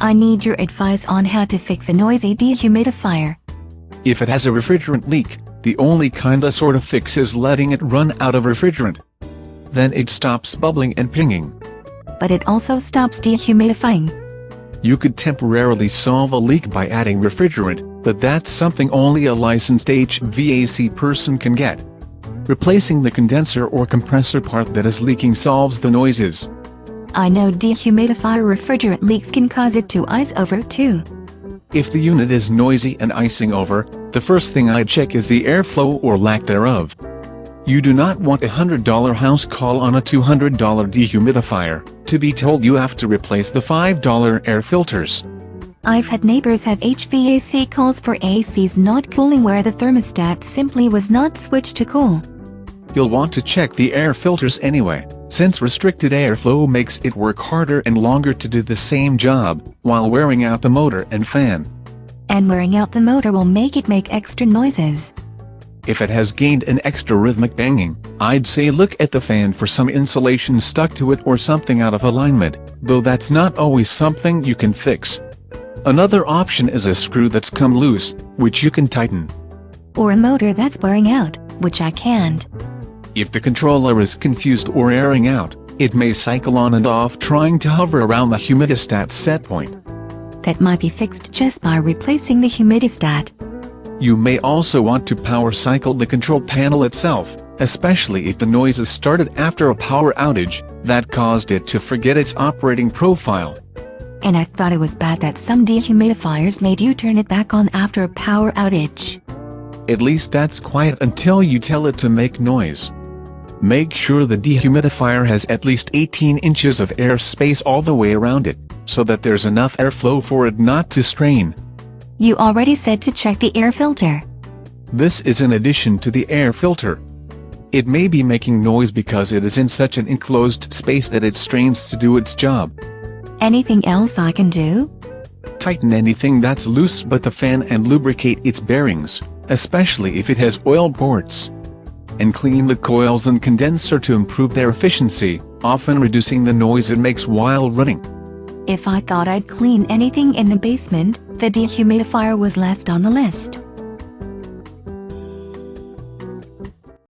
I need your advice on how to fix a noisy dehumidifier. If it has a refrigerant leak, the only kinda-sorta fix is letting it run out of refrigerant. Then it stops bubbling and pinging. But it also stops dehumidifying. You could temporarily solve a leak by adding refrigerant, but that's something only a licensed HVAC person can get. Replacing the condenser or compressor part that is leaking solves the noises. I know dehumidifier refrigerant leaks can cause it to ice over too. If the unit is noisy and icing over, the first thing I'd check is the airflow or lack thereof. You do not want a $100 house call on a $200 dehumidifier to be told you have to replace the $5 air filters. I've had neighbors have HVAC calls for ACs not cooling where the thermostat simply was not switched to cool. You'll want to check the air filters anyway, since restricted airflow makes it work harder and longer to do the same job, while wearing out the motor and fan. And wearing out the motor will make it make extra noises. If it has gained an extra rhythmic banging, I'd say look at the fan for some insulation stuck to it or something out of alignment, though that's not always something you can fix. Another option is a screw that's come loose, which you can tighten. Or a motor that's wearing out, which I can't. If the controller is confused or airing out, it may cycle on and off trying to hover around the humidistat set point. That might be fixed just by replacing the humidistat. You may also want to power cycle the control panel itself, especially if the noise is started after a power outage that caused it to forget its operating profile. And I thought it was bad that some dehumidifiers made you turn it back on after a power outage. At least that's quiet until you tell it to make noise. Make sure the dehumidifier has at least 18 inches of air space all the way around it, so that there's enough airflow for it not to strain. You already said to check the air filter. This is in addition to the air filter. It may be making noise because it is in such an enclosed space that it strains to do its job. Anything else I can do? Tighten anything that's loose but the fan and lubricate its bearings, especially if it has oil ports. And clean the coils and condenser to improve their efficiency, often reducing the noise it makes while running. If I thought I'd clean anything in the basement, the dehumidifier was last on the list.